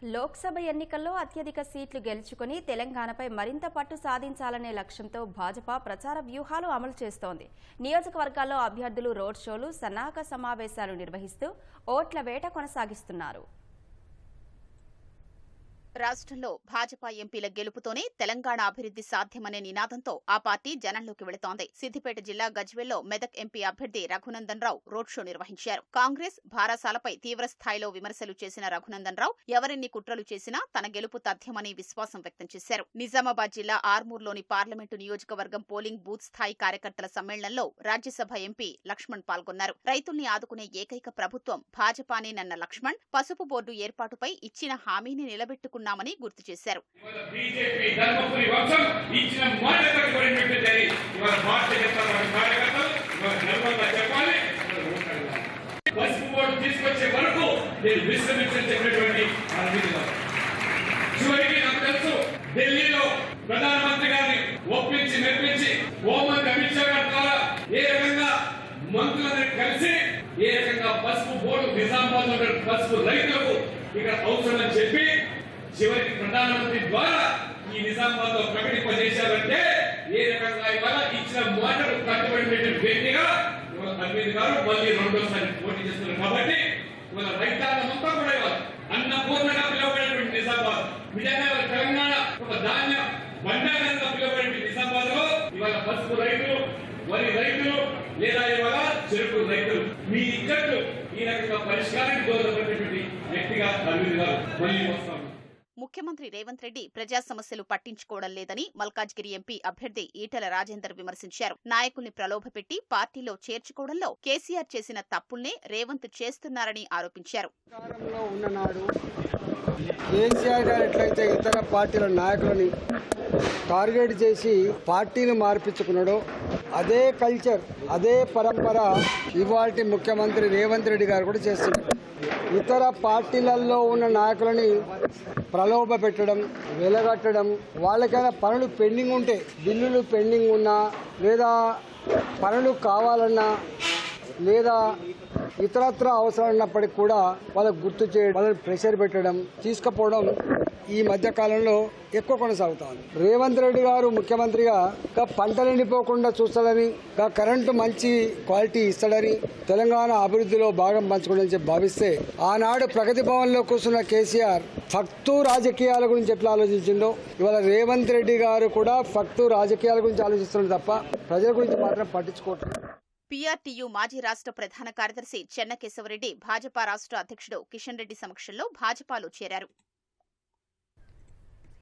లోక్సభ ఎన్నికల్లో అత్యధిక సీట్లు గెలుచుకుని తెలంగాణపై మరింత పట్టు సాధించాలనే లక్ష్యంతో భాజపా ప్రచార వ్యూహాలు అమలు చేస్తోంది. నియోజకవర్గాల్లో అభ్యర్థులు రోడ్ షోలు, సన్నాహక సమావేశాలు నిర్వహిస్తూ ఓట్ల వేట కొనసాగిస్తున్నారు. రాష్ట్రంలో భాజపా ఎంపీల గెలుపుతోనే తెలంగాణ అభివృద్ధి సాధ్యమనే నినాదంతో ఆ పార్టీ జనంలోకి వెళుతోంది. సిద్దిపేట జిల్లా గజ్వేల్లో మెదక్ ఎంపీ అభ్యర్థి రఘునందన్ రావు రోడ్ షో నిర్వహించారు. కాంగ్రెస్ భారాసాలపై తీవ్రస్థాయిలో విమర్శలు చేసిన రఘునందన్ రావు ఎవరెన్ని కుట్రలు చేసినా తన గెలుపు తథ్యమని విశ్వాసం వ్యక్తం చేశారు. నిజామాబాద్ జిల్లా ఆర్మూర్లోని పార్లమెంటు నియోజకవర్గం పోలింగ్ బూత్ స్థాయి కార్యకర్తల సమ్మేళనంలో రాజ్యసభ ఎంపీ లక్ష్మణ్ పాల్గొన్నారు. రైతుల్ని ఆదుకునే ఏకైక ప్రభుత్వం భాజపానేనన్న లక్ష్మణ్ పసుపు బోర్డు ఏర్పాటుపై ఇచ్చిన హామీని నిలబెట్టుకున్నారు ని గుర్తు చేశారు. ఢిల్లీలో ప్రధానమంత్రి గారిని ఒప్పించి మెప్పించి హోంమంత్రి అమిత్ షా గారి ద్వారా ఏ రకంగా మంత్రులందరూ కలిసి ఏ రకంగా పసుపు బోర్డు నిజామాబాద్ లో పసుపు రైతులకు ఇక్కడ అవసరమని చెప్పి చివరికి ప్రధానమంత్రి ద్వారా ఈ నిజామాబాద్ లో ప్రకటింపజేశారంటే ఏ రకంగా ఇవాళ ఇచ్చిన మాటలు కట్టుబడిన వ్యక్తిగా ఇవాళ అరవింద్ గారు మళ్ళీ రెండోసారి పోటీ చేస్తున్నారు. కాబట్టి ఇవాళ రైతాంగం అంతా కూడా ఇవాళ అన్నపూర్ణగా పిలువబడినటువంటి నిజామాబాద్, విజయనగరం తెలంగాణ ఒక ధాన్య బండారంగా పిలువబడిన నిజామాబాద్ లో ఇవాళ పసుపు రైతులు, వరి రైతులు లేదా ఇవాళ చెరుకు రైతులు మీ ఇక్కట్లు ఈ రకంగా పరిష్కారానికి దోహదపడినటువంటి వ్యక్తిగా అరవింద్ గారు మళ్ళీ వస్తాము. ముఖ్యమంత్రి రేవంత్ రెడ్డి ప్రజా సమస్యలు పట్టించుకోవడం లేదని మల్కాజ్గిరి ఎంపీ అభ్యర్థి ఈటెల రాజేందర్ విమర్శించారు. నాయకుల్ని ప్రలోభపెట్టి పార్టీలో చేర్చుకోవడంలో కేసీఆర్ చేసిన తప్పుల్నే రేవంత్ చేస్తున్నారని ఆరోపించారు. కేసీఆర్ గారు ఎట్లయితే ఇతర పార్టీల నాయకులని టార్గెట్ చేసి పార్టీని మార్పించుకున్నాడో అదే కల్చర్, అదే పరంపర ఇవాల్టి ముఖ్యమంత్రి రేవంత్ రెడ్డి గారు కూడా చేస్తున్నారు. ఇతర పార్టీలలో ఉన్న నాయకులని ప్రలోభ పెట్టడం, వెలగట్టడం, వాళ్ళకైనా పనులు పెండింగ్ ఉంటే, బిల్లులు పెండింగ్ ఉన్నా లేదా పనులు కావాలన్నా లేదా ఇతరత్ర అవసరం ఉన్నప్పటికీ కూడా వాళ్ళకు గుర్తు చేయడం, వాళ్ళని ప్రెషర్ పెట్టడం, తీసుకుపోవడం ఈ మధ్య కాలంలో ఎక్కువ కొనసాగుతుంది. రేవంత్ రెడ్డి గారు ముఖ్యమంత్రిగా పంటలు ఎండిపోకుండా చూస్తాడని, కరెంటు మంచి క్వాలిటీ ఇస్తాడని, తెలంగాణ అభివృద్ధిలో భాగం పంచుకోవడం భావిస్తే ఆనాడు ప్రగతి భవన్ లో కూర్చున్న కేసీఆర్ ఫక్తు రాజకీయాల గురించి ఎట్లా ఆలోచించిందో ఇవాళ రేవంత్ రెడ్డి గారు కూడా ఫక్తు రాజకీయాల గురించి ఆలోచిస్తున్నారు తప్ప ప్రజల గురించి మాత్రం పట్టించుకోవట్లేదు. పీఆర్టీయూ మాజీ రాష్ట్ర ప్రధాన కార్యదర్శి చెన్నకేశవరెడ్డి భాజపా రాష్ట్ర అధ్యక్షుడు కిషన్ రెడ్డి సమక్షంలో భాజపాలో చేరారు.